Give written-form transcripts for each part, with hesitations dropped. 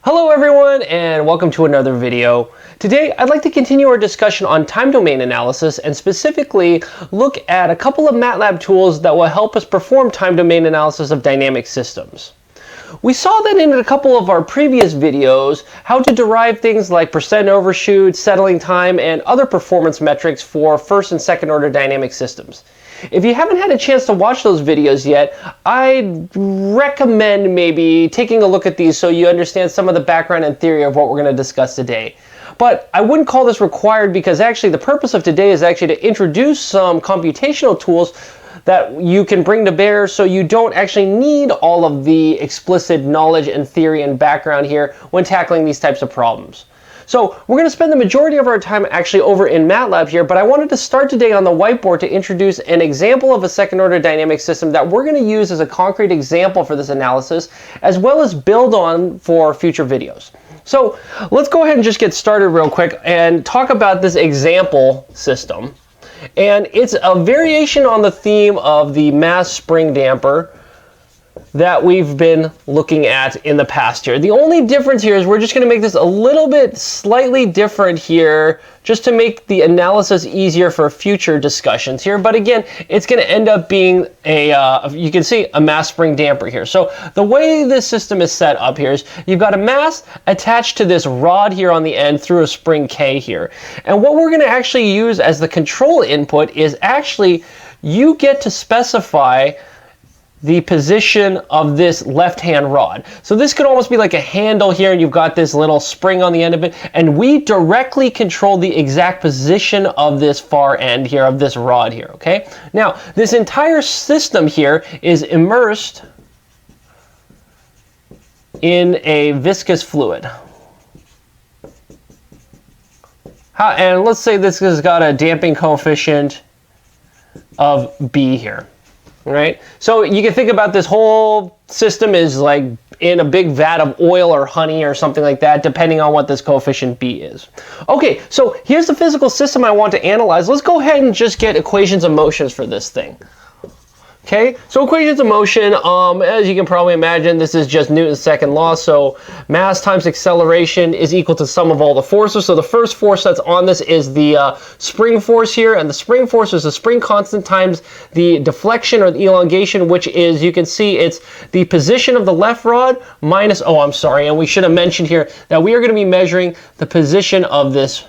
Hello everyone and welcome to another video. Today I'd like to continue our discussion on time domain analysis and specifically look at a couple of Matlab tools that will help us perform time domain analysis of dynamic systems. We saw that in a couple of our previous videos how to derive things like percent overshoot, settling time, and other performance metrics for first and second order dynamic systems. If you haven't had a chance to watch those videos yet, I'd recommend maybe taking a look at these so you understand some of the background and theory of what we're going to discuss today. But I wouldn't call this required because actually the purpose of today is actually to introduce some computational tools that you can bring to bear so you don't actually need all of the explicit knowledge and theory and background here when tackling these types of problems. So we're going to spend the majority of our time actually over in Matlab here, but I wanted to start today on the whiteboard to introduce an example of a second order dynamic system that we're going to use as a concrete example for this analysis, as well as build on for future videos. So let's go ahead and just get started real quick and talk about this example system. And it's a variation on the theme of the mass spring damper that we've been looking at in the past here. The only difference here is we're just going to make this a little bit slightly different here just to make the analysis easier for future discussions here. But again, it's going to end up being you can see a mass spring damper here. So the way this system is set up here is you've got a mass attached to this rod here on the end through a spring K here. And what we're going to actually use as the control input is actually you get to specify the position of this left-hand rod. So this could almost be like a handle here, and you've got this little spring on the end of it, and we directly control the exact position of this far end here, of this rod here, okay? Now, this entire system here is immersed in a viscous fluid. And let's say this has got a damping coefficient of B here. Right? So you can think about this whole system is like in a big vat of oil or honey or something like that, depending on what this coefficient B is. Okay, so here's the physical system I want to analyze. Let's go ahead and just get equations of motions for this thing. Okay, so equations of motion, as you can probably imagine, this is just Newton's second law. So mass times acceleration is equal to sum of all the forces. So the first force that's on this is the spring force here. And the spring force is the spring constant times the deflection or the elongation, which is, you can see, it's the position of the left rod minus, oh, I'm sorry. And we should have mentioned here that we are going to be measuring the position of this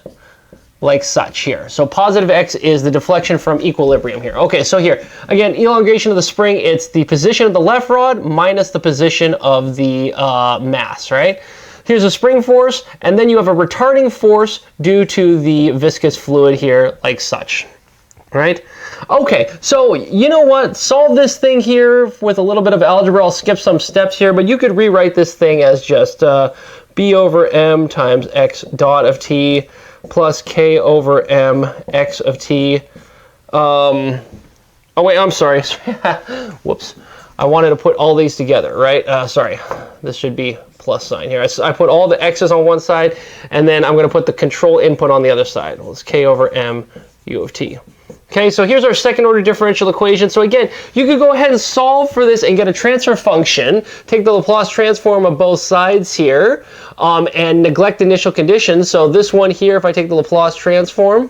like such here. So positive x is the deflection from equilibrium here. Okay, so here, again, elongation of the spring, it's the position of the left rod minus the position of the mass, right? Here's a spring force, and then you have a retarding force due to the viscous fluid here, like such, right? Okay, so you know what? Solve this thing here with a little bit of algebra. I'll skip some steps here, but you could rewrite this thing as just b over m times x dot of t plus k over m x of t. Oh wait, I'm sorry. Whoops. I wanted to put all these together, right? Sorry. This should be plus sign here. I put all the x's on one side, and then I'm going to put the control input on the other side. Well, it's k over m u of t. Okay, so here's our second order differential equation. So again, you could go ahead and solve for this and get a transfer function, take the Laplace transform of both sides here, and neglect initial conditions. So this one here, if I take the Laplace transform,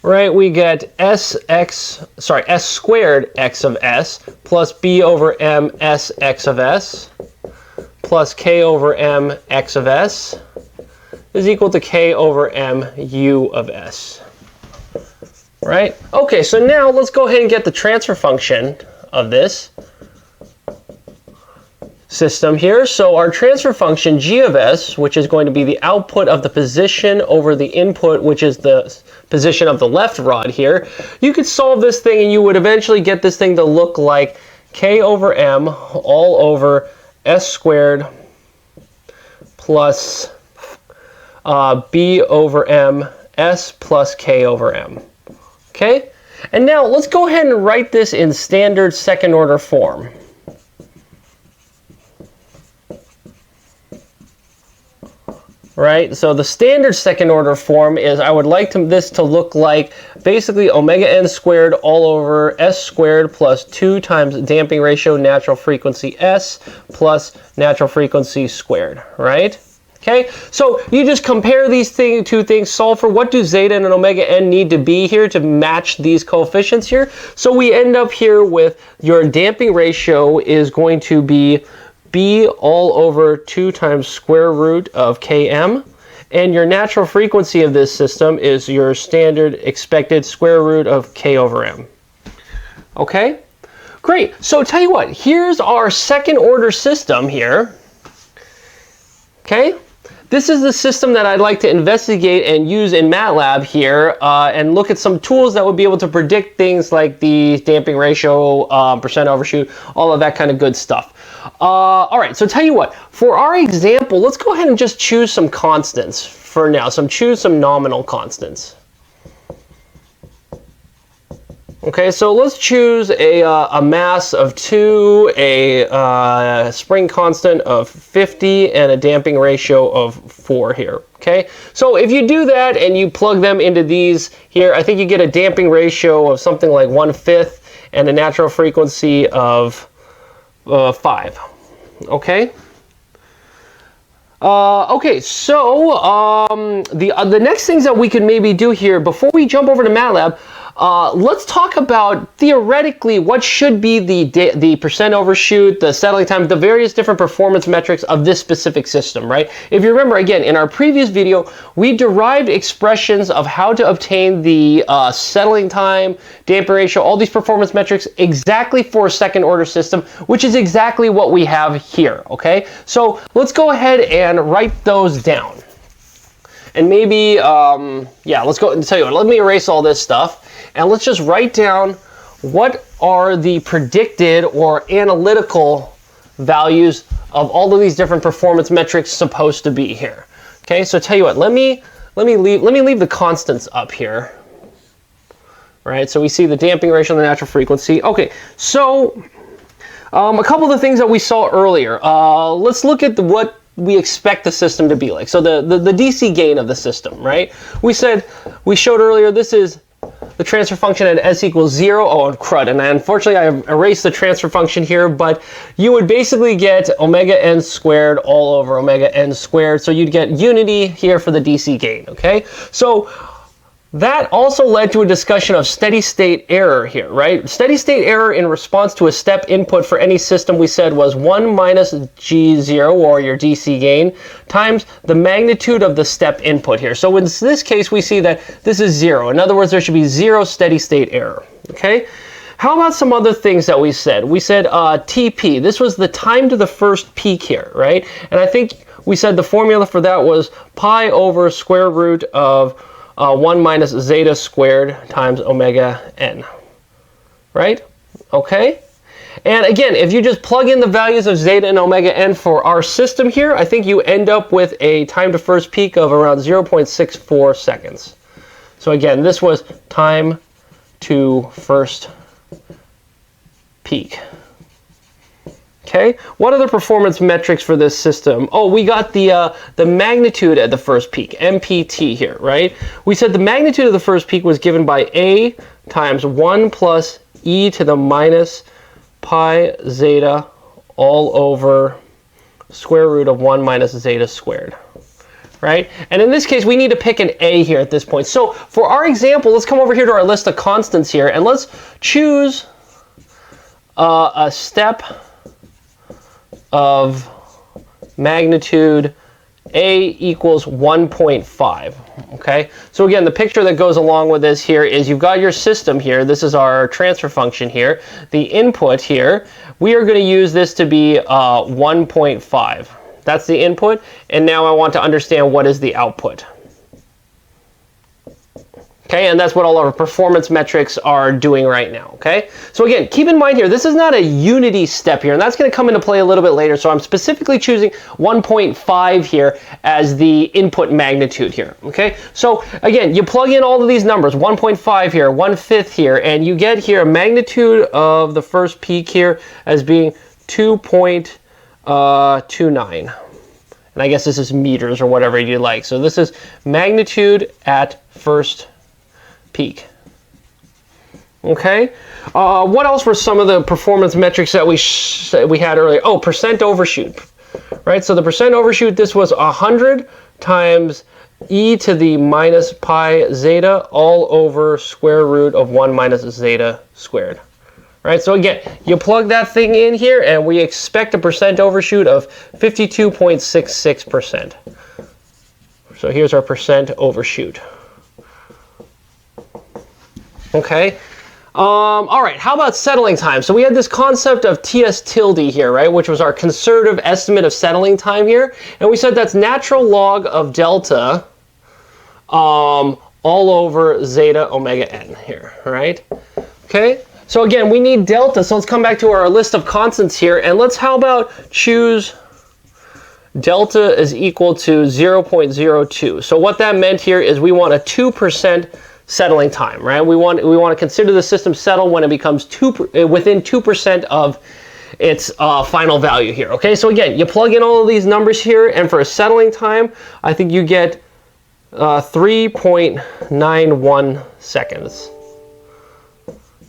right, we get s squared x of s plus b over m s x of s plus k over m x of s is equal to k over m u of s, right? Okay, so now let's go ahead and get the transfer function of this system here. So our transfer function g of s, which is going to be the output of the position over the input, which is the position of the left rod here, you could solve this thing and you would eventually get this thing to look like k over m all over s squared plus b over m s plus k over m. Okay? And now let's go ahead and write this in standard second order form. right? So the standard second order form is I would like this to look like basically omega n squared all over s squared plus 2 times damping ratio natural frequency s plus natural frequency squared, right? Okay, so you just compare these two things, solve for what do zeta and omega n need to be here to match these coefficients here. So we end up here with your damping ratio is going to be b all over 2 times square root of km. And your natural frequency of this system is your standard expected square root of k over m. Okay, great. So tell you what, here's our second order system here. Okay. This is the system that I'd like to investigate and use in Matlab here and look at some tools that would be able to predict things like the damping ratio, percent overshoot, all of that kind of good stuff. All right, so tell you what, for our example, let's go ahead and just choose some constants for now. So choose some nominal constants. Okay, so let's choose a mass of 2, a spring constant of 50, and a damping ratio of 4 here. Okay, so if you do that and you plug them into these here, I think you get a damping ratio of something like 1/5 and a natural frequency of 5. Okay. Okay, so the next things that we could maybe do here before we jump over to Matlab. Let's talk about theoretically what should be the percent overshoot, the settling time, the various different performance metrics of this specific system, right? If you remember, again, in our previous video, we derived expressions of how to obtain the settling time, damping ratio, all these performance metrics exactly for a second order system, which is exactly what we have here, okay? So let's go ahead and write those down. And maybe, yeah, let's go and tell you what, let me erase all this stuff. And let's just write down what are the predicted or analytical values of all of these different performance metrics supposed to be here. Okay, so tell you what, let me leave the constants up here. Right, so we see the damping ratio and the natural frequency. Okay, so a couple of the things that we saw earlier. Let's look at what we expect the system to be like. So the DC gain of the system, right? We showed earlier this is the transfer function at s equals 0. Oh, crud. And unfortunately, I erased the transfer function here, but you would basically get omega n squared all over omega n squared. So you'd get unity here for the DC gain, okay? So that also led to a discussion of steady state error here, right? Steady state error in response to a step input for any system we said was 1 minus G0, or your DC gain, times the magnitude of the step input here. So in this case, we see that this is 0. In other words, there should be 0 steady state error, okay? How about some other things that we said? We said TP. This was the time to the first peak here, right? And I think we said the formula for that was pi over square root of 1 minus zeta squared times omega n, right? Okay. And again, if you just plug in the values of zeta and omega n for our system here, I think you end up with a time to first peak of around 0.64 seconds. So again, this was time to first peak. Okay, what other performance metrics for this system? Oh, we got the magnitude at the first peak, MPT here, right? We said the magnitude of the first peak was given by A times 1 plus e to the minus pi zeta all over square root of 1 minus zeta squared, right? And in this case, we need to pick an A here at this point. So for our example, let's come over here to our list of constants here, and let's choose a step of magnitude A equals 1.5, okay? So again, the picture that goes along with this here is you've got your system here. This is our transfer function here. The input here, we are going to use this to be 1.5. That's the input, and now I want to understand what is the output. Okay, and that's what all our performance metrics are doing right now, okay? So again, keep in mind here, this is not a unity step here, and that's going to come into play a little bit later, so I'm specifically choosing 1.5 here as the input magnitude here, okay? So again, you plug in all of these numbers, 1.5 here, 1/5 here, and you get here a magnitude of the first peak here as being 2.29. And I guess this is meters or whatever you like. So this is magnitude at first peak. Okay. What else were some of the performance metrics that we had earlier? Oh, percent overshoot. Right. So the percent overshoot, this was 100 times e to the minus pi zeta all over square root of 1 minus zeta squared. Right, so again, you plug that thing in here, and we expect a percent overshoot of 52.66%. So here's our percent overshoot. Okay. All right, how about settling time? So we had this concept of TS tilde here, right, which was our conservative estimate of settling time here. And we said that's natural log of delta all over zeta omega n here, right? Okay. So again, we need delta, so let's come back to our list of constants here, and how about choose delta is equal to 0.02. So what that meant here is we want a 2% settling time, right? We want to consider the system settle when it becomes within 2% of its final value here, okay? So again, you plug in all of these numbers here, and for a settling time, I think you get 3.91 seconds.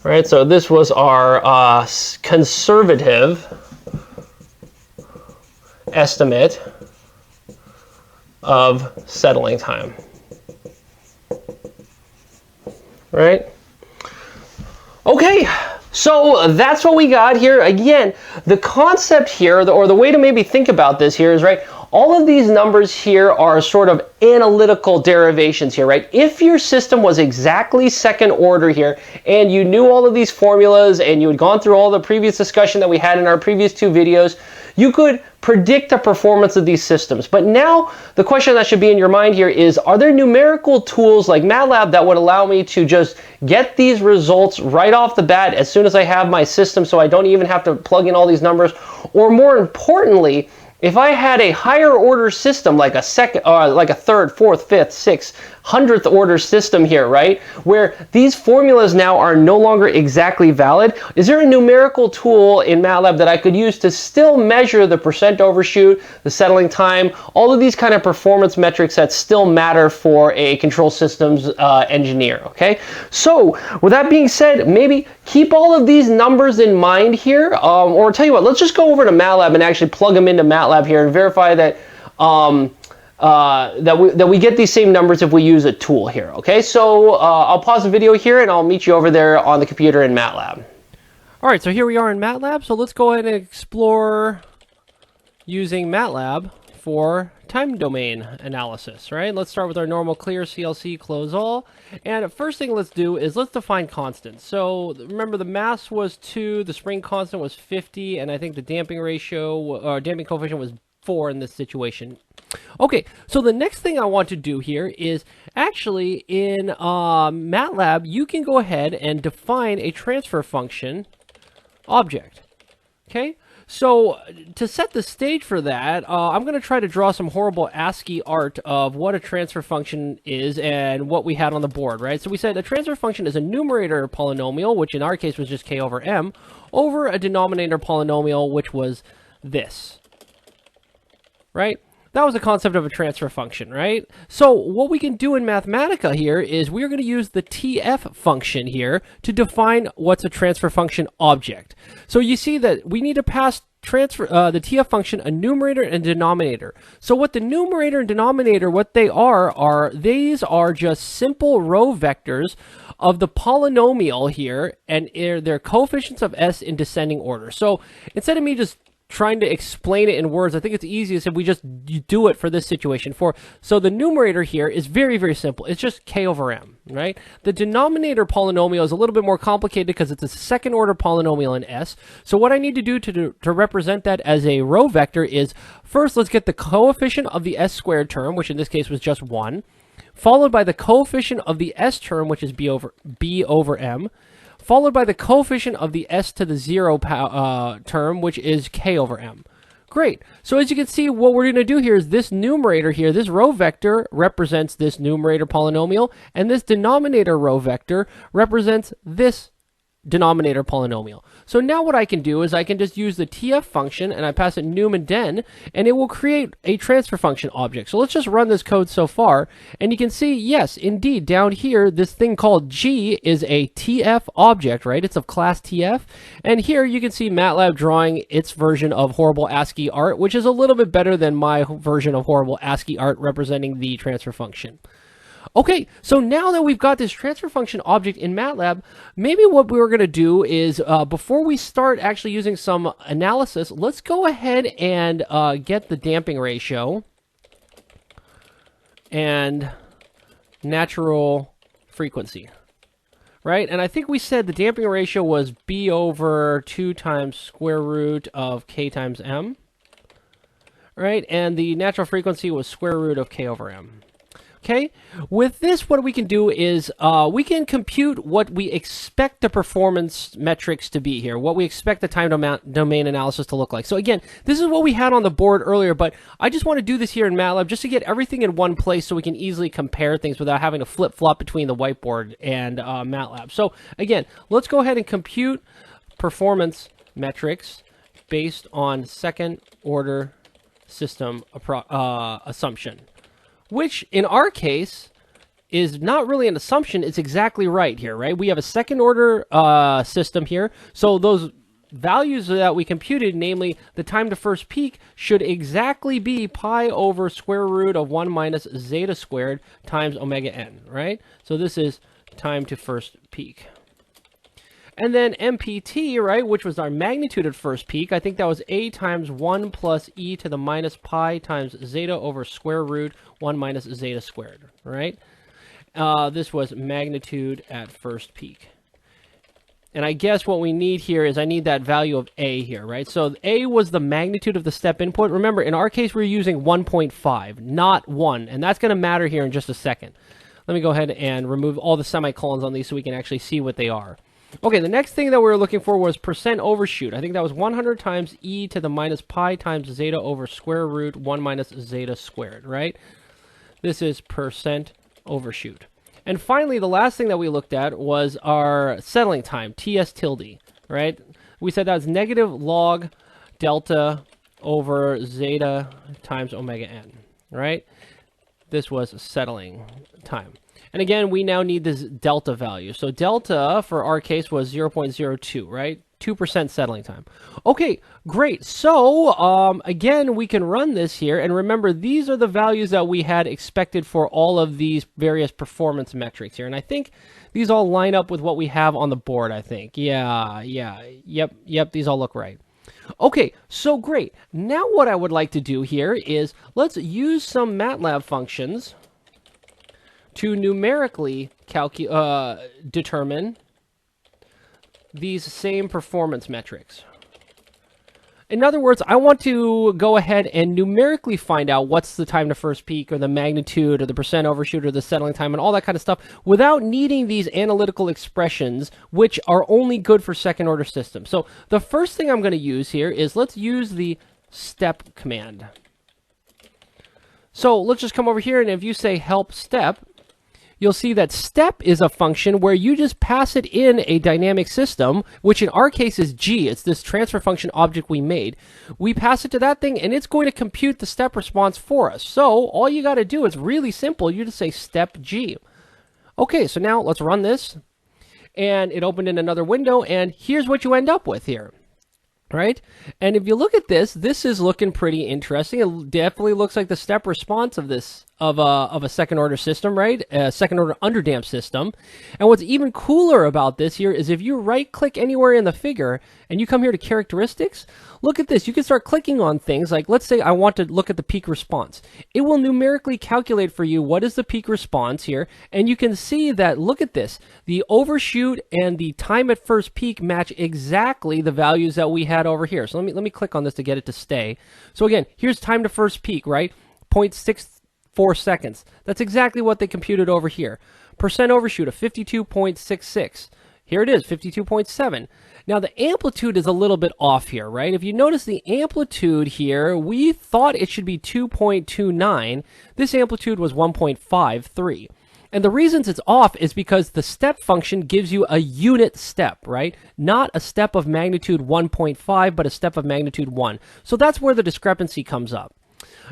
Right, so this was our conservative estimate of settling time. Right? Okay, so that's what we got here. Again, the concept here, or the way to maybe think about this here is, right, all of these numbers here are sort of analytical derivations here, right? If your system was exactly second order here, and you knew all of these formulas, and you had gone through all the previous discussion that we had in our previous two videos, you could predict the performance of these systems. But now, the question that should be in your mind here is, are there numerical tools like Matlab that would allow me to just get these results right off the bat as soon as I have my system, so I don't even have to plug in all these numbers? Or more importantly, if I had a higher order system, like a third, fourth, fifth, sixth, 100th order system here, right, where these formulas now are no longer exactly valid, is there a numerical tool in Matlab that I could use to still measure the percent overshoot, the settling time, all of these kind of performance metrics that still matter for a control systems engineer, okay? So with that being said, maybe keep all of these numbers in mind here, or tell you what, let's just go over to Matlab and actually plug them into Matlab here and verify that that we get these same numbers if we use a tool here. Okay, so I'll pause the video here and I'll meet you over there on the computer in Matlab. All right, so here we are in Matlab. So let's go ahead and explore using Matlab for time domain analysis, right? Let's start with our normal clear CLC close all. And first thing let's do is let's define constants. So remember the mass was 2, the spring constant was 50, and I think the damping ratio, or damping coefficient was 4 in this situation. Okay, so the next thing I want to do here is actually in Matlab, you can go ahead and define a transfer function object. Okay, so to set the stage for that, I'm going to try to draw some horrible ASCII art of what a transfer function is and what we had on the board, right? So we said a transfer function is a numerator polynomial, which in our case was just k over m, over a denominator polynomial, which was this, right? That was the concept of a transfer function, right? So what we can do in Mathematica here is we're going to use the TF function here to define what's a transfer function object. So you see that we need to pass the TF function a numerator and denominator. So what the numerator and denominator, what they are these are just simple row vectors of the polynomial here, and they're coefficients of s in descending order. So instead of me just trying to explain it in words, I think it's easiest if we just do it for this situation. So the numerator here is very, very simple. It's just k over m, right? The denominator polynomial is a little bit more complicated because it's a second order polynomial in S. So what I need to do to represent that as a row vector is, first let's get the coefficient of the s squared term, which in this case was just 1, followed by the coefficient of the s term, which is b over m, followed by the coefficient of the s to the 0 term, which is k over m. Great. So as you can see, what we're going to do here is this numerator here, this row vector represents this numerator polynomial, and this denominator row vector represents this denominator polynomial. So now what I can do is I can just use the TF function and I pass it num and den, and it will create a transfer function object. So let's just run this code so far, and you can see, yes, indeed, down here, this thing called G is a TF object, right? It's of class TF. And here you can see Matlab drawing its version of horrible ASCII art, which is a little bit better than my version of horrible ASCII art representing the transfer function. Okay, so now that we've got this transfer function object in Matlab, maybe what we're going to do is, before we start actually using some analysis, let's go ahead and get the damping ratio and natural frequency, right? And I think we said the damping ratio was B over 2 times square root of K times M, right? And the natural frequency was square root of K over M. Okay, with this, what we can do is we can compute what we expect the performance metrics to be here, what we expect the time domain analysis to look like. So again, this is what we had on the board earlier, but I just want to do this here in Matlab just to get everything in one place so we can easily compare things without having to flip-flop between the whiteboard and Matlab. So again, let's go ahead and compute performance metrics based on second-order system assumption, which in our case is not really an assumption. It's exactly right here, right? We have a second order system here. So those values that we computed, namely the time to first peak, should exactly be pi over square root of 1 minus zeta squared times omega n, right? So this is time to first peak. And then MPT, right, which was our magnitude at first peak, I think that was A times 1 plus e to the minus pi times zeta over square root 1 minus zeta squared, right? This was magnitude at first peak. And I guess what we need here is I need that value of A here, right? So A was the magnitude of the step input. Remember, in our case, we're using 1.5, not 1. And that's going to matter here in just a second. Let me go ahead and remove all the semicolons on these so we can actually see what they are. Okay, the next thing that we were looking for was percent overshoot. I think that was 100 times e to the minus pi times zeta over square root 1 minus zeta squared, right? This is percent overshoot. And finally, the last thing that we looked at was our settling time, TS tilde, right? We said that's negative log delta over zeta times omega n, right? This was settling time. And again, we now need this delta value. So delta, for our case, was 0.02, right? 2% settling time. Okay, great. So, again, we can run this here. And remember, these are the values that we had expected for all of these various performance metrics here. And I think these all line up with what we have on the board, I think. Yep, these all look right. Okay, so great. Now what I would like to do here is let's use some Matlab functions to numerically determine these same performance metrics. In other words, I want to go ahead and numerically find out what's the time to first peak or the magnitude or the percent overshoot or the settling time and all that kind of stuff without needing these analytical expressions, which are only good for second order systems. So the first thing I'm going to use here is let's use the step command. So let's just come over here, and if you say help step, you'll see that step is a function where you just pass it in a dynamic system, which in our case is G. It's this transfer function object we made. We pass it to that thing, and it's going to compute the step response for us. So all you got to do is really simple. You just say step G. Okay, so now let's run this. And it opened in another window, and here's what you end up with here. Right? And if you look at this, this is looking pretty interesting. It definitely looks like the step response of this of a second order system, right? A second order underdamped system. And what's even cooler about this here is if you right click anywhere in the figure and you come here to characteristics, look at this. You can start clicking on things like, let's say I want to look at the peak response. It will numerically calculate for you what is the peak response here. And you can see that, look at this, the overshoot and the time at first peak match exactly the values that we had over here. So let me click on this to get it to stay. So again, here's time to first peak, right? 0.64 seconds. That's exactly what they computed over here. Percent overshoot of 52.66. Here it is, 52.7. Now the amplitude is a little bit off here, right? If you notice the amplitude here, we thought it should be 2.29. This amplitude was 1.53. And the reasons it's off is because the step function gives you a unit step, right? Not a step of magnitude 1.5, but a step of magnitude 1. So that's where the discrepancy comes up.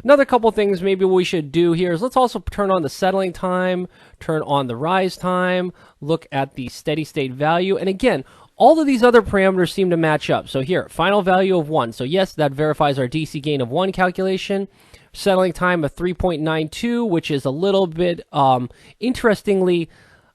Another couple things maybe we should do here is let's also turn on the settling time, turn on the rise time, look at the steady state value. And again, all of these other parameters seem to match up. So here, final value of 1. So yes, that verifies our DC gain of 1 calculation. Settling time of 3.92, which is a little bit, interestingly,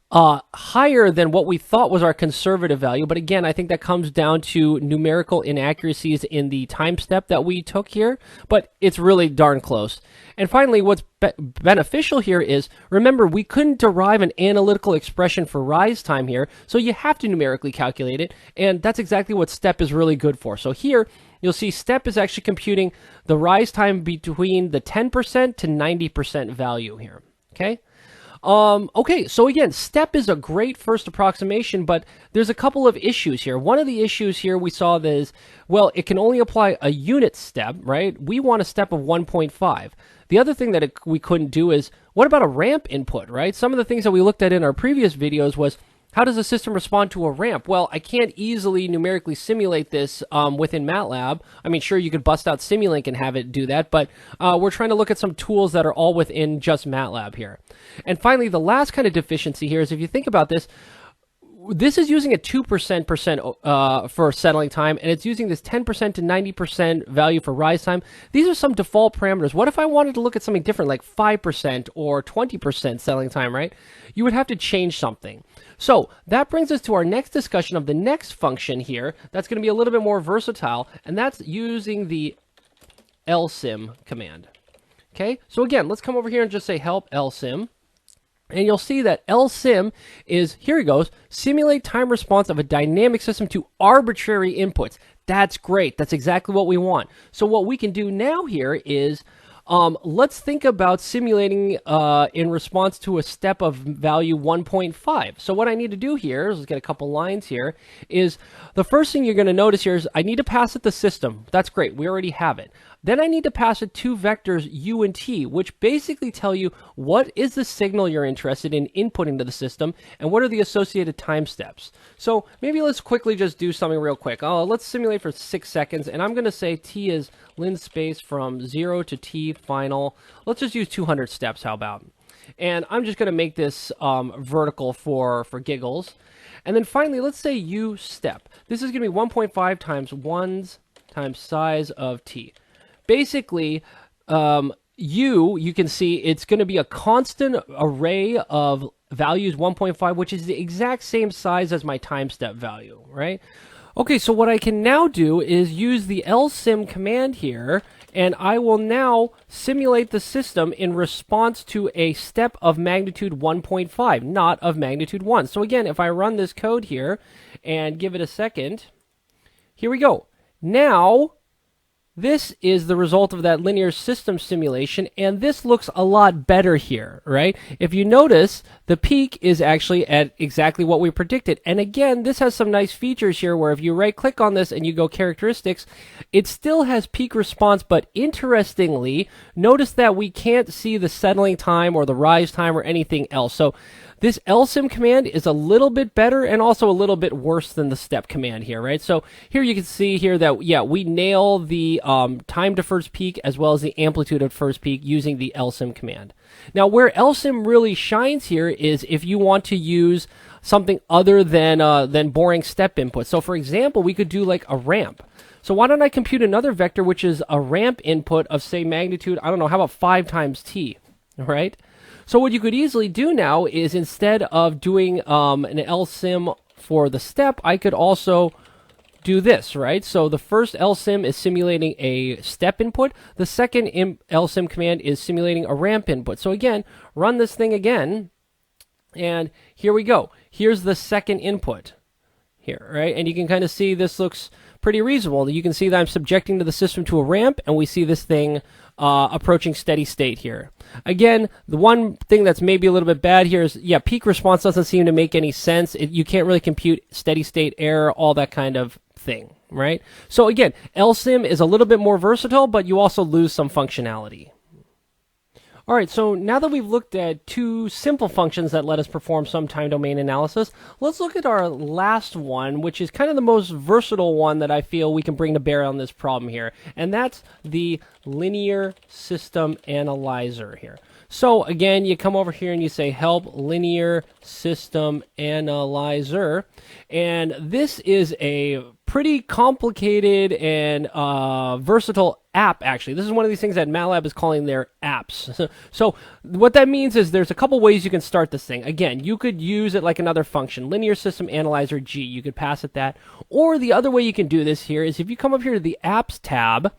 higher than what we thought was our conservative value. But again, I think that comes down to numerical inaccuracies in the time step that we took here, but it's really darn close. And finally, what's beneficial here is, remember, we couldn't derive an analytical expression for rise time here, so you have to numerically calculate it, and that's exactly what step is really good for. So here, you'll see step is actually computing the rise time between the 10% to 90% value here, okay? Okay, so again, step is a great first approximation, but there's a couple of issues here. One of the issues here we saw that is, well, it can only apply a unit step, right? We want a step of 1.5. The other thing that we couldn't do is, what about a ramp input, right? Some of the things that we looked at in our previous videos was, how does the system respond to a ramp? Well, I can't easily numerically simulate this within Matlab. I mean, sure, you could bust out Simulink and have it do that, but we're trying to look at some tools that are all within just Matlab here. And finally, the last kind of deficiency here is, if you think about this, this is using a 2% for settling time, and it's using this 10% to 90% value for rise time. These are some default parameters. What if I wanted to look at something different, like 5% or 20% settling time, right? You would have to change something. So that brings us to our next discussion of the next function here that's going to be a little bit more versatile, and that's using the lsim command. Okay, so again, let's come over here and just say help lsim. And you'll see that lsim is, here it goes, simulate time response of a dynamic system to arbitrary inputs. That's great. That's exactly what we want. So what we can do now here is, let's think about simulating in response to a step of value 1.5. So what I need to do here, let's get a couple lines here, is the first thing you're going to notice here is I need to pass it the system. That's great. We already have it. Then I need to pass it two vectors u and t, which basically tell you what is the signal you're interested in inputting to the system and what are the associated time steps. So maybe let's quickly just do something real quick. Let's simulate for 6 seconds, and I'm going to say t is linspace from 0 to t final. Let's just use 200 steps, how about? And I'm just going to make this vertical for giggles. And then finally, let's say u step. This is going to be 1.5 times 1's times size of t. Basically, you can see it's going to be a constant array of values 1.5, which is the exact same size as my time step value, right? Okay, so what I can now do is use the lsim command here, and I will now simulate the system in response to a step of magnitude 1.5, not of magnitude 1. So again, if I run this code here and give it a second, here we go. Now, this is the result of that linear system simulation, and this looks a lot better here, right? If you notice, the peak is actually at exactly what we predicted. And again, this has some nice features here where if you right-click on this and you go characteristics, it still has peak response, but interestingly, notice that we can't see the settling time or the rise time or anything else. So this lsim command is a little bit better and also a little bit worse than the step command here, right? So here you can see here that, yeah, we nail the time to first peak as well as the amplitude of first peak using the lsim command. Now, where lsim really shines here is if you want to use something other than boring step input. So for example, we could do like a ramp. So why don't I compute another vector, which is a ramp input of, say, magnitude, I don't know, how about 5 times t, all right? So what you could easily do now is instead of doing an lsim for the step, I could also do this, right? So the first lsim is simulating a step input. The second lsim command is simulating a ramp input. So again, run this thing again, and here we go. Here's the second input here, right? And you can kind of see this looks pretty reasonable. You can see that I'm subjecting to the system to a ramp, and we see this thing approaching steady state here. Again, the one thing that's maybe a little bit bad here is, yeah, peak response doesn't seem to make any sense. You can't really compute steady state error, all that kind of thing, right? So again, lsim is a little bit more versatile, but you also lose some functionality. All right, so now that we've looked at two simple functions that let us perform some time domain analysis, let's look at our last one, which is kind of the most versatile one that I feel we can bring to bear on this problem here, and that's the linear system analyzer here. So again, you come over here and you say help linear system analyzer, and this is a pretty complicated and versatile app, actually. This is one of these things that Matlab is calling their apps. So what that means is there's a couple ways you can start this thing. Again, you could use it like another function, linear system analyzer G. You could pass it that. Or the other way you can do this here is if you come up here to the apps tab,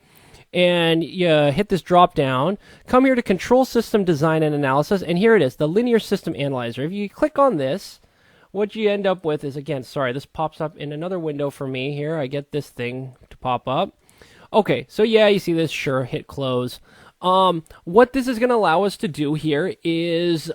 and you hit this drop down, come here to control system design and analysis, and here it is, the linear system analyzer. If you click on this, what you end up with is, again, sorry, this pops up in another window for me here. I get this thing to pop up. Okay, so yeah, you see this, sure, hit close. What this is going to allow us to do here is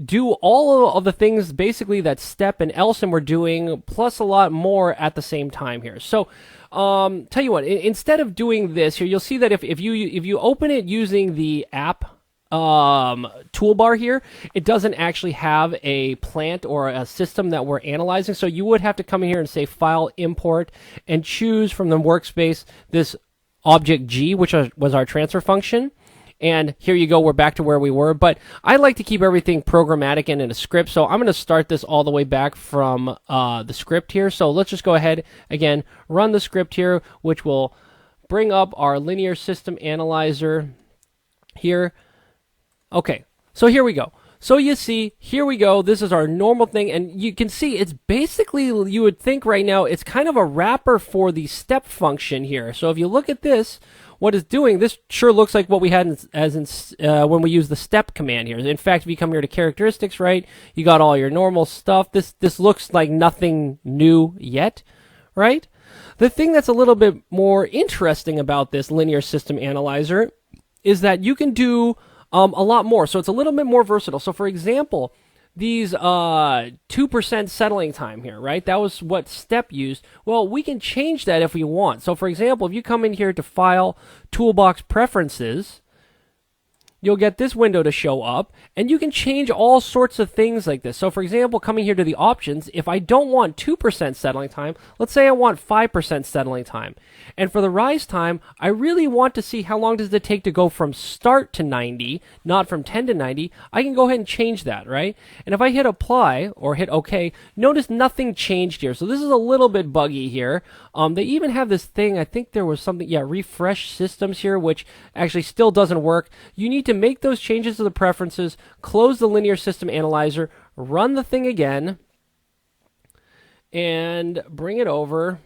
do all of the things basically that step and lsim we're doing, plus a lot more at the same time here. So tell you what, instead of doing this here, you'll see that if you open it using the app toolbar here, it doesn't actually have a plant or a system that we're analyzing. So you would have to come in here and say file import and choose from the workspace this object G, which was our transfer function. And here you go, we're back to where we were. But I like to keep everything programmatic and in a script, so I'm going to start this all the way back from the script here. So let's just go ahead, again, run the script here, which will bring up our linear system analyzer here. Okay, so here we go. So you see, here we go, this is our normal thing, and you can see it's basically, you would think right now, it's kind of a wrapper for the step function here. So if you look at this, what it's doing, this sure looks like what we had when we use the step command here. In fact, if you come here to characteristics, right, you got all your normal stuff. This looks like nothing new yet, right? The thing that's a little bit more interesting about this linear system analyzer is that you can do a lot more. So it's a little bit more versatile. So for example, these 2% settling time here, right? That was what step used. Well, we can change that if we want. So for example, if you come in here to File, Toolbox Preferences, you'll get this window to show up, and you can change all sorts of things like this. So for example, coming here to the options, if I don't want 2% settling time, let's say I want 5% settling time. And for the rise time, I really want to see how long does it take to go from start to 90, not from 10 to 90. I can go ahead and change that, right? And if I hit apply or hit OK, notice nothing changed here. So this is a little bit buggy here. They even have this thing, I think there was something, yeah, refresh systems here, which actually still doesn't work. You need to make those changes to the preferences, close the linear system analyzer, run the thing again, and bring it over.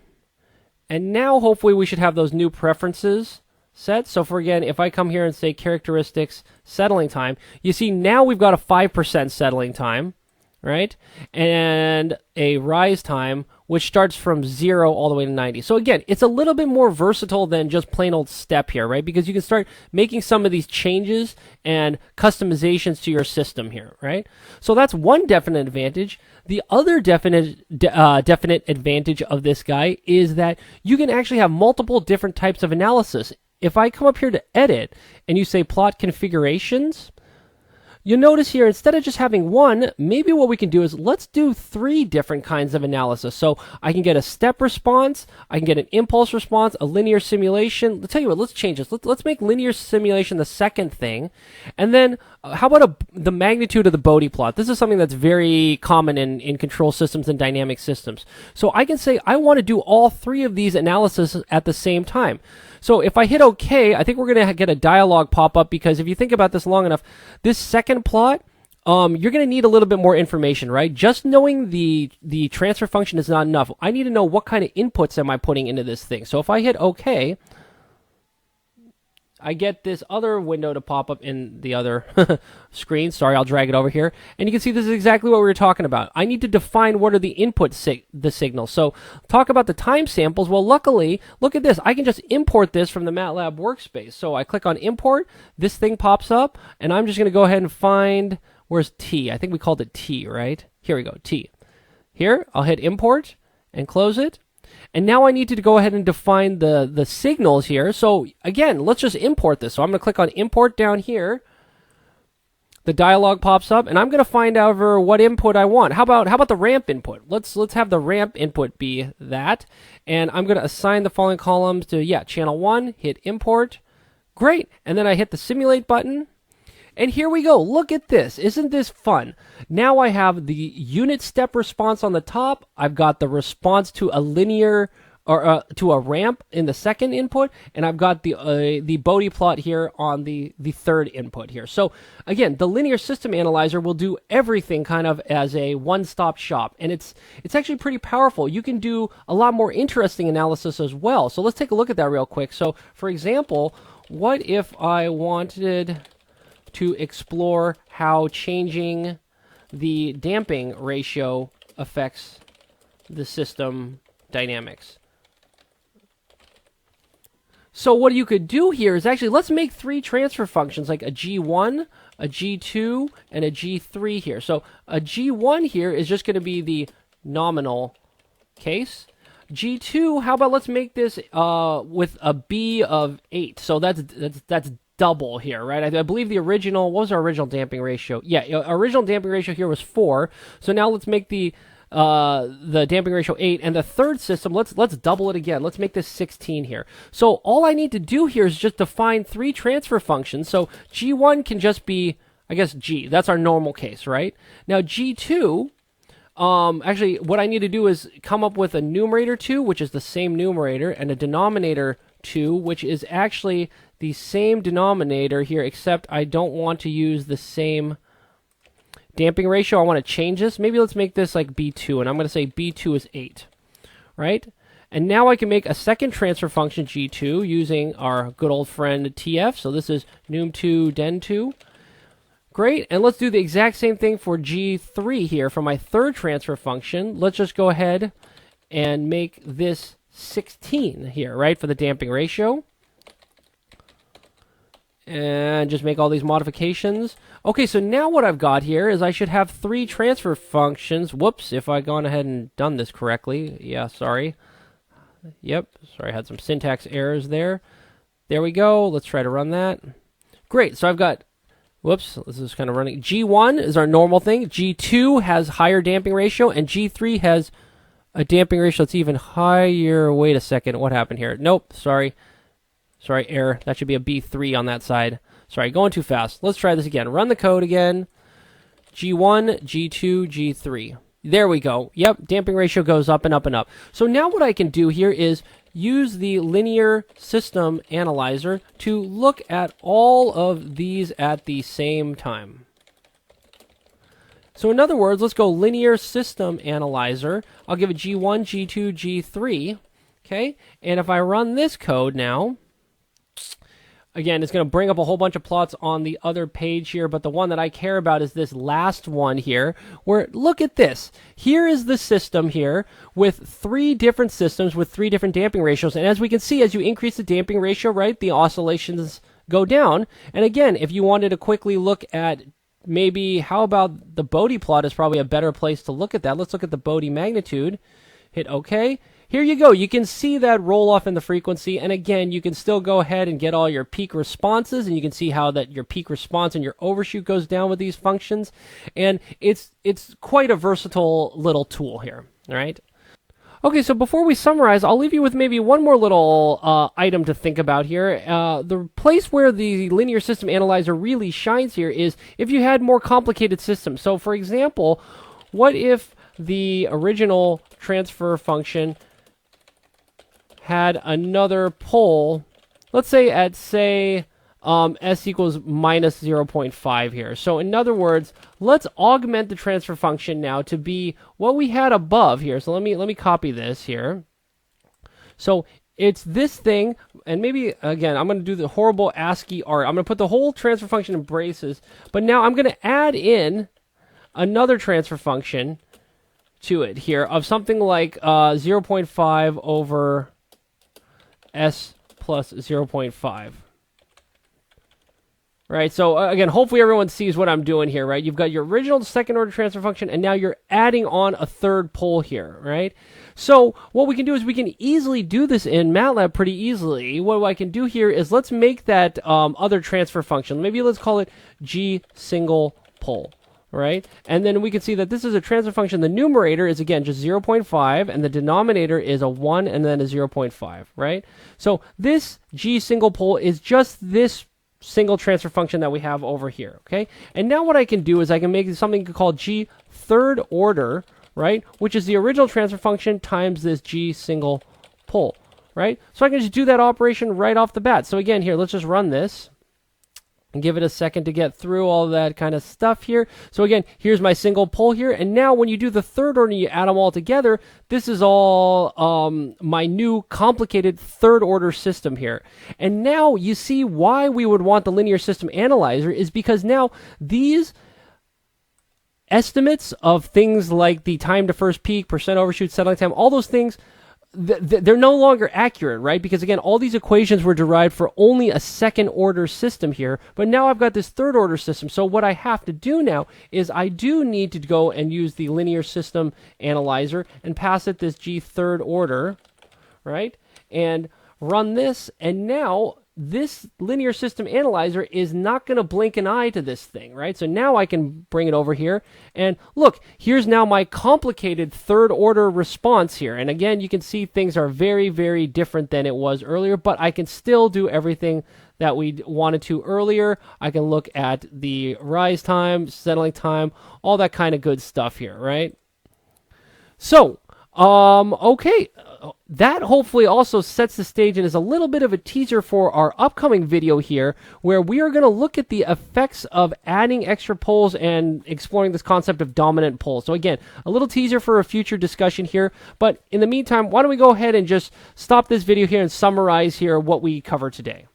And now hopefully we should have those new preferences set. So for again, if I come here and say characteristics settling time, you see now we've got a 5% settling time, right? And a rise time, which starts from 0 all the way to 90. So again, it's a little bit more versatile than just plain old step here, right? Because you can start making some of these changes and customizations to your system here, right? So that's one definite advantage. The other definite advantage of this guy is that you can actually have multiple different types of analysis. If I come up here to edit and you say plot configurations, you'll notice here, instead of just having one, maybe what we can do is let's do 3 different kinds of analysis. So I can get a step response, I can get an impulse response, a linear simulation. Let's tell you what, let's change this. Let's make linear simulation the second thing. And then how about the magnitude of the Bode plot? This is something that's very common in control systems and dynamic systems. So I can say I want to do all 3 of these analyses at the same time. So if I hit OK, I think we're going to get a dialog pop up, because if you think about this long enough, this second plot, you're going to need a little bit more information, right? Just knowing the transfer function is not enough. I need to know what kind of inputs am I putting into this thing. So if I hit OK, I get this other window to pop up in the other screen. Sorry, I'll drag it over here. And you can see this is exactly what we were talking about. I need to define what are the input signals. So talk about the time samples. Well, luckily, look at this. I can just import this from the Matlab workspace. So I click on import. This thing pops up. And I'm just going to go ahead and find, where's T? I think we called it T, right? Here we go, T. Here, I'll hit import and close it. And now I need to go ahead and define the signals here. So again, let's just import this. So I'm going to click on import down here. the dialog pops up, and I'm going to find out what input I want. How about the ramp input? Let's have the ramp input be that, and I'm going to assign the following columns to channel 1. Hit import, great, and then I hit the simulate button, and here we go. Look at this. Isn't this fun? Now I have the unit step response on the top. I've got the response to a linear or to a ramp in the second input, and I've got the Bodhi plot here on the third input here. So again, the linear system analyzer will do everything kind of as a one-stop shop, and it's actually pretty powerful. You can do a lot more interesting analysis as well. So let's take a look at that real quick. So for example, what if I wanted to explore how changing the damping ratio affects the system dynamics? So what you could do here is actually, let's make 3 transfer functions, like a G1, a G2, and a G3 here. So a G1 here is just going to be the nominal case. G2, how about let's make this with a B of 8. So that's double here, right? I believe the original, what was our original damping ratio? Yeah, original damping ratio here was 4. So now let's make the damping ratio 8, and the third system, let's double it again. Let's make this 16 here. So all I need to do here is just define 3 transfer functions. So G1 can just be, I guess, G. That's our normal case, right? Now G2, actually what I need to do is come up with a numerator 2, which is the same numerator, and a denominator 2, which is actually the same denominator here, except I don't want to use the same damping ratio. I want to change this. Maybe let's make this like B2, and I'm going to say B2 is 8, right? And now I can make a second transfer function G2 using our good old friend TF. So this is num2 den2. Great, and let's do the exact same thing for G3 here for my third transfer function. Let's just go ahead and make this 16 here, right, for the damping ratio. And just make all these modifications. Okay, so now what I've got here is I should have 3 transfer functions. Whoops, if I'd gone ahead and done this correctly. Yeah, sorry. Yep, sorry, I had some syntax errors there. There we go. Let's try to run that. Great, so I've got, whoops, this is kind of running. G1 is our normal thing. G2 has higher damping ratio, and G3 has a damping ratio that's even higher. Wait a second, what happened here? Nope, sorry. Sorry, error. That should be a B3 on that side. Sorry, going too fast. Let's try this again. Run the code again. G1, G2, G3. There we go. Yep, damping ratio goes up and up and up. So now what I can do here is use the linear system analyzer to look at all of these at the same time. So in other words, let's go linear system analyzer. I'll give it G1, G2, G3. Okay, and if I run this code now, again, it's going to bring up a whole bunch of plots on the other page here, but the one that I care about is this last one here, where, look at this. Here is the system here with 3 different systems with 3 different damping ratios, and as we can see, as you increase the damping ratio, right, the oscillations go down. And again, if you wanted to quickly look at maybe, how about the Bodhi plot is probably a better place to look at that. Let's look at the Bodhi magnitude. Hit OK. Here you go. You can see that roll off in the frequency, and again, you can still go ahead and get all your peak responses, and you can see how that your peak response and your overshoot goes down with these functions, and it's quite a versatile little tool here. All right. Okay, so before we summarize, I'll leave you with maybe one more little item to think about here. The place where the linear system analyzer really shines here is if you had more complicated systems. So, for example, what if the original transfer function had another pole, let's say at, s equals minus 0.5 here. So in other words, let's augment the transfer function now to be what we had above here. So let me copy this here. So it's this thing, and maybe, again, I'm going to do the horrible ASCII art. I'm going to put the whole transfer function in braces, but now I'm going to add in another transfer function to it here of something like 0.5 over s plus 0.5. Right, so again, hopefully everyone sees what I'm doing here, right? You've got your original second order transfer function, and now you're adding on a third pole here, right? So what we can do is we can easily do this in Matlab pretty easily. What I can do here is let's make that other transfer function. Maybe let's call it G single pole, right? And then we can see that this is a transfer function. The numerator is, again, just 0.5, and the denominator is a 1 and then a 0.5, right? So this g single pole is just this single transfer function that we have over here, okay? And now what I can do is I can make something called g third order, right? Which is the original transfer function times this g single pole, right? So I can just do that operation right off the bat. So again, here, let's just run this and give it a second to get through all that kind of stuff here. So again, here's my single pole here. And now when you do the third order, you add them all together, this is all my new complicated third order system here. And now you see why we would want the linear system analyzer is because now these estimates of things like the time to first peak, percent overshoot, settling time, all those things, they're no longer accurate, right? Because again, all these equations were derived for only a second order system here, but now I've got this third order system. So what I have to do now is I do need to go and use the linear system analyzer and pass it this g third order, right? And run this, and now this linear system analyzer is not going to blink an eye to this thing, right? So now I can bring it over here, and look, here's now my complicated third order response here. And again, you can see things are very, very different than it was earlier, but I can still do everything that we wanted to earlier. I can look at the rise time, settling time, all that kind of good stuff here, right? So, okay, that hopefully also sets the stage and is a little bit of a teaser for our upcoming video here, where we are going to look at the effects of adding extra poles and exploring this concept of dominant poles. So again, a little teaser for a future discussion here, but in the meantime, why don't we go ahead and just stop this video here and summarize here what we covered today.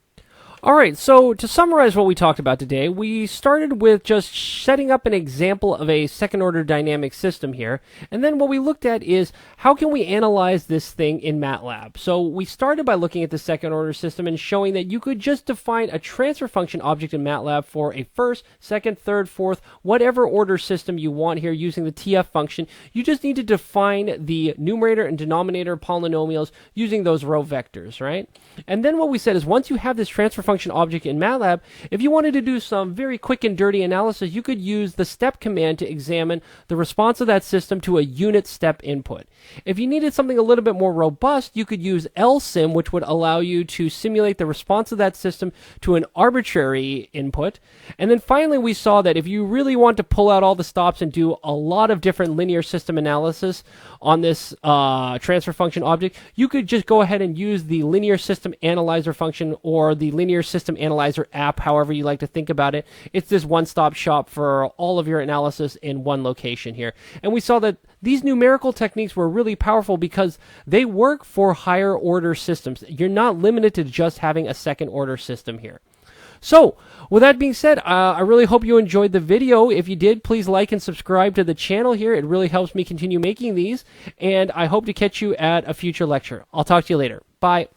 All right, so to summarize what we talked about today, we started with just setting up an example of a second-order dynamic system here, and then what we looked at is how can we analyze this thing in Matlab. So we started by looking at the second-order system and showing that you could just define a transfer function object in Matlab for a first, second, third, fourth, whatever order system you want here using the TF function. You just need to define the numerator and denominator polynomials using those row vectors, right? And then what we said is once you have this transfer function object in Matlab, if you wanted to do some very quick and dirty analysis, you could use the step command to examine the response of that system to a unit step input. If you needed something a little bit more robust, you could use lsim, which would allow you to simulate the response of that system to an arbitrary input. And then finally, we saw that if you really want to pull out all the stops and do a lot of different linear system analysis on this transfer function object, you could just go ahead and use the linear system analyzer function or the linear system analyzer app, however you like to think about it. It's this one-stop shop for all of your analysis in one location here. And we saw that these numerical techniques were really powerful because they work for higher order systems. You're not limited to just having a second order system here. So, with that being said, I really hope you enjoyed the video. If you did, please like and subscribe to the channel here. It really helps me continue making these, and I hope to catch you at a future lecture. I'll talk to you later. Bye.